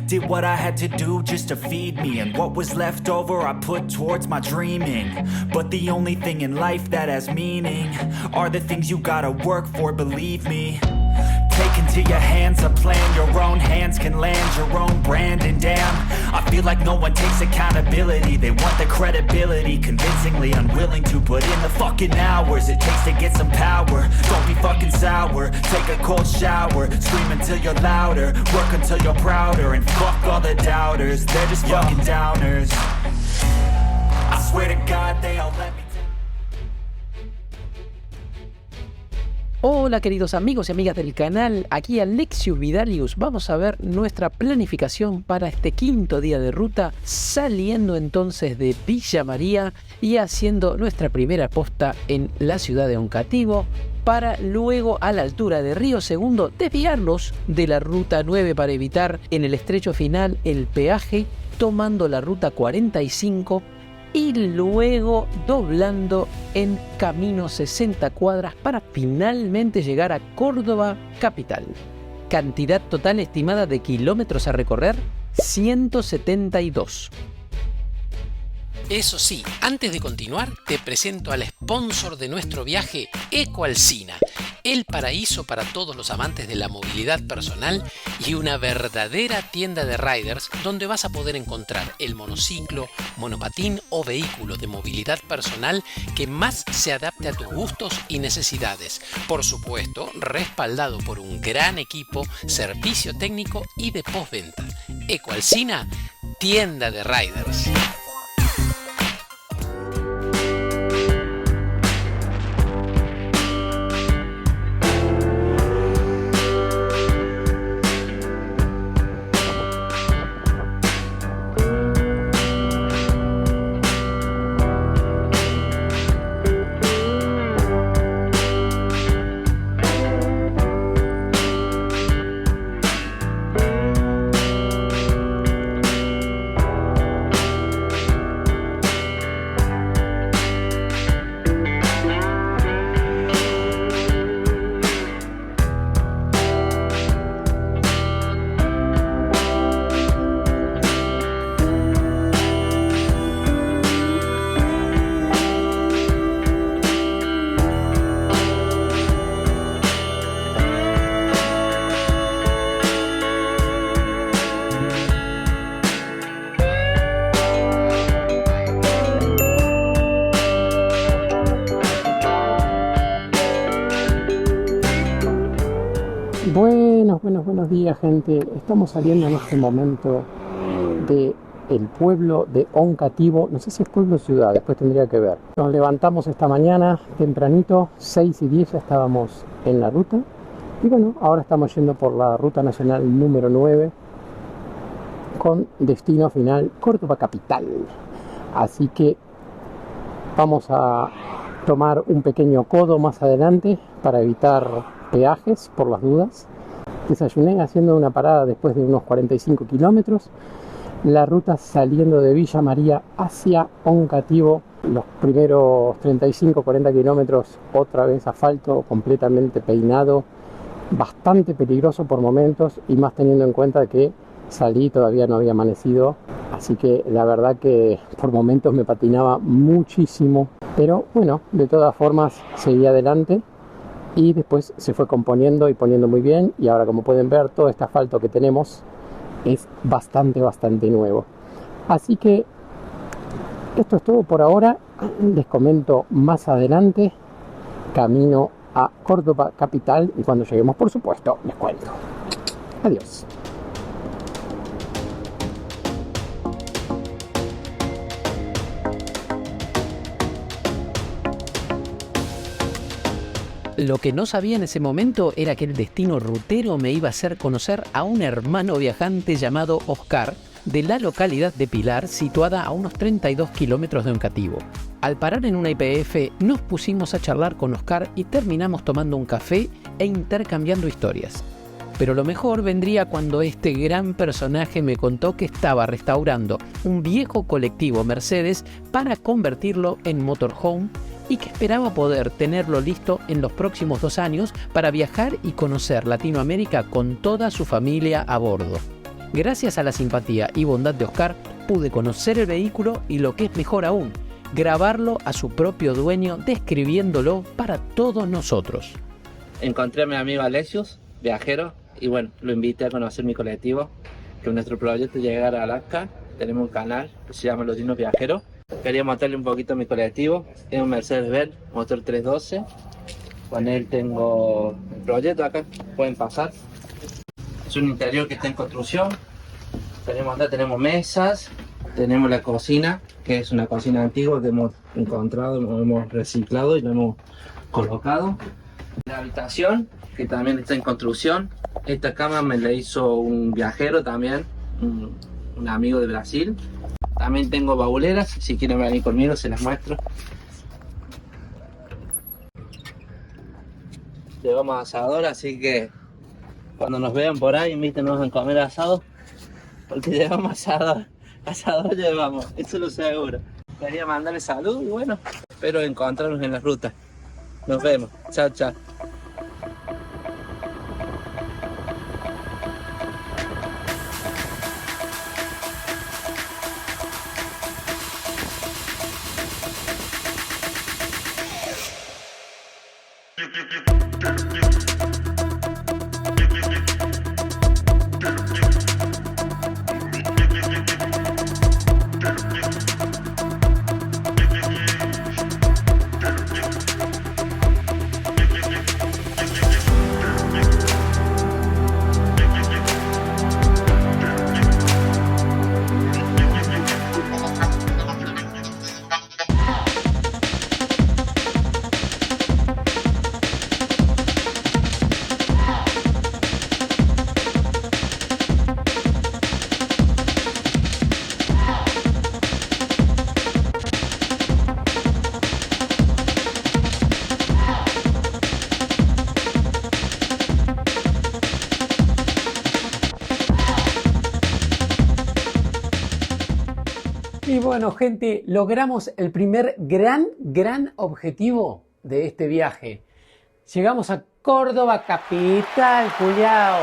Did what I had to do just to feed me, and what was left over I put towards my dreaming. But the only thing in life that has meaning are the things you gotta work for, believe me. Take into your hands a plan, your own hands can land your own brand. And damn, I feel like no one takes accountability. They want the credibility, convincingly unwilling to put in the fucking hours it takes to get some power. Don't be fucking sour, take a cold shower, scream until you're louder, work until you're prouder, and fuck all the doubters, they're just fucking downers. I swear to God they all let me. Hola queridos amigos y amigas del canal, aquí Alexius Vidalius. Vamos a ver nuestra planificación para este quinto día de ruta, saliendo entonces de Villa María y haciendo nuestra primera posta en la ciudad de Oncativo, para luego a la altura de Río Segundo desviarlos de la ruta 9 para evitar en el estrecho final el peaje, tomando la ruta 45 y luego doblando en camino 60 cuadras para finalmente llegar a Córdoba capital. Cantidad total estimada de kilómetros a recorrer, 172. Eso sí, antes de continuar, te presento al sponsor de nuestro viaje, Ecoalcina, el paraíso para todos los amantes de la movilidad personal y una verdadera tienda de riders donde vas a poder encontrar el monociclo, monopatín o vehículo de movilidad personal que más se adapte a tus gustos y necesidades. Por supuesto, respaldado por un gran equipo, servicio técnico y de postventa. Ecoalcina, tienda de riders. Buenos días, gente. Estamos saliendo en este momento del pueblo de Oncativo. No sé si es pueblo o ciudad, después tendría que ver. Nos levantamos esta mañana tempranito, 6:10 ya estábamos en la ruta. Y bueno, ahora estamos yendo por la ruta nacional número 9 con destino final Córdoba capital. Así que vamos a tomar un pequeño codo más adelante para evitar peajes por las dudas. Desayuné haciendo una parada después de unos 45 kilómetros. La ruta saliendo de Villa María hacia Oncativo. Los primeros 35-40 kilómetros otra vez asfalto completamente peinado. Bastante peligroso por momentos y más teniendo en cuenta que salí todavía no había amanecido. Así que la verdad que por momentos me patinaba muchísimo. Pero bueno, de todas formas seguí adelante. Y después se fue componiendo y poniendo muy bien. Y ahora, como pueden ver, todo este asfalto que tenemos es bastante nuevo. Así que esto es todo por ahora. Les comento más adelante. Camino a Córdoba capital. Y cuando lleguemos, por supuesto, les cuento. Adiós. Lo que no sabía en ese momento era que el destino rutero me iba a hacer conocer a un hermano viajante llamado Oscar, de la localidad de Pilar, situada a unos 32 kilómetros de Oncativo. Al parar en una YPF, nos pusimos a charlar con Oscar y terminamos tomando un café e intercambiando historias. Pero lo mejor vendría cuando este gran personaje me contó que estaba restaurando un viejo colectivo Mercedes para convertirlo en motorhome y que esperaba poder tenerlo listo en los próximos 2 años para viajar y conocer Latinoamérica con toda su familia a bordo. Gracias a la simpatía y bondad de Oscar, pude conocer el vehículo y, lo que es mejor aún, grabarlo a su propio dueño describiéndolo para todos nosotros. Encontré a mi amigo Alexius, viajero, y bueno, lo invité a conocer mi colectivo, que nuestro proyecto es llegar a Alaska. Tenemos un canal que se llama Los Dinos Viajeros. Quería mostrarle un poquito a mi colectivo. Es un Mercedes-Benz, motor 312. Con él tengo el proyecto acá, pueden pasar. Es un interior que está en construcción. Tenemos mesas, tenemos la cocina, que es una cocina antigua que hemos encontrado, hemos reciclado y lo hemos colocado. La habitación, que también está en construcción. Esta cama me la hizo un viajero también, un amigo de Brasil. También tengo bauleras, si quieren venir conmigo se las muestro. Llevamos asador, así que cuando nos vean por ahí, invítenos a comer asado, porque llevamos asador llevamos, eso lo seguro. Quería mandarles salud y bueno, espero encontrarnos en la ruta. Nos vemos, chao, chao. Y bueno, gente, logramos el primer gran objetivo de este viaje. Llegamos a Córdoba capital, culiao.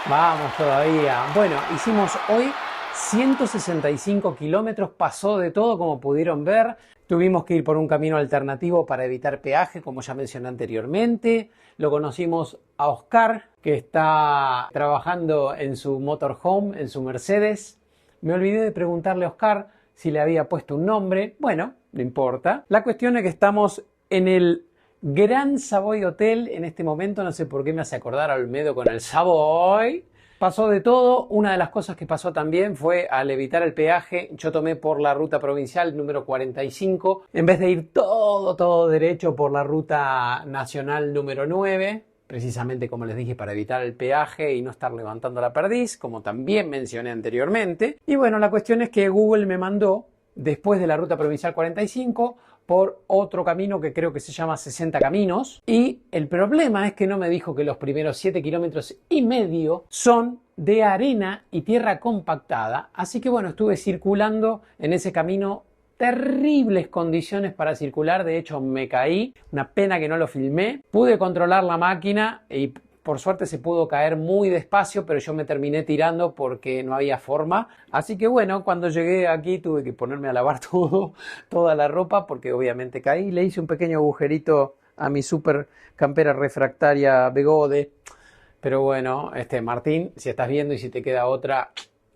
Vamos todavía. Bueno, hicimos hoy 165 kilómetros, pasó de todo como pudieron ver. Tuvimos que ir por un camino alternativo para evitar peaje, como ya mencioné anteriormente. Lo conocimos a Oscar, que está trabajando en su motorhome, en su Mercedes. Me olvidé de preguntarle a Oscar si le había puesto un nombre. Bueno, no importa. La cuestión es que estamos en el Gran Savoy Hotel en este momento. No sé por qué me hace acordar a Olmedo con el Savoy. Pasó de todo. Una de las cosas que pasó también fue, al evitar el peaje, yo tomé por la ruta provincial número 45 en vez de ir todo derecho por la ruta nacional número 9. Precisamente, como les dije, para evitar el peaje y no estar levantando la perdiz, como también mencioné anteriormente. Y bueno, la cuestión es que Google me mandó, después de la ruta provincial 45, por otro camino que creo que se llama 60 Caminos. Y el problema es que no me dijo que los primeros 7,5 kilómetros son de arena y tierra compactada. Así que bueno, estuve circulando en ese camino. Terribles condiciones para circular, de hecho me caí, una pena que no lo filmé. Pude controlar la máquina y por suerte se pudo caer muy despacio, pero yo me terminé tirando porque no había forma. Así que bueno, cuando llegué aquí tuve que ponerme a lavar toda la ropa porque obviamente caí. Le hice un pequeño agujerito a mi super campera refractaria Begode. Pero bueno, Martín, si estás viendo y si te queda otra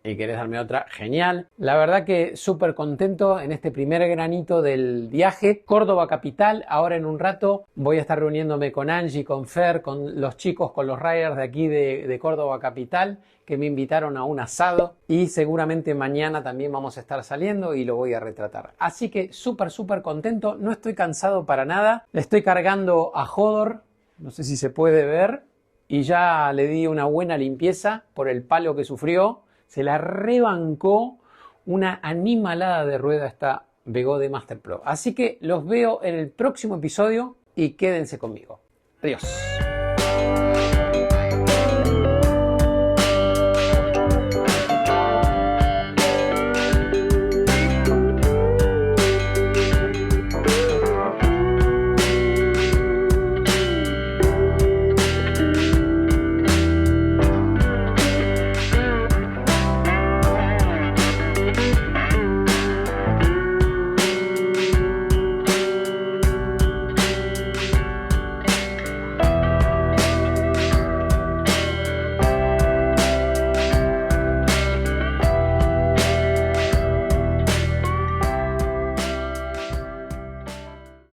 y querés darme otra, genial. La verdad que súper contento en este primer granito del viaje. Córdoba capital, ahora en un rato voy a estar reuniéndome con Angie, con Fer, con los chicos, con los riders de aquí de Córdoba capital, que me invitaron a un asado. Y seguramente mañana también vamos a estar saliendo y lo voy a retratar. Así que súper contento, no estoy cansado para nada. Le estoy cargando a Hodor, no sé si se puede ver, y ya le di una buena limpieza por el palo que sufrió. Se la rebancó una animalada de rueda esta Begode Master Pro. Así que los veo en el próximo episodio y quédense conmigo. Adiós.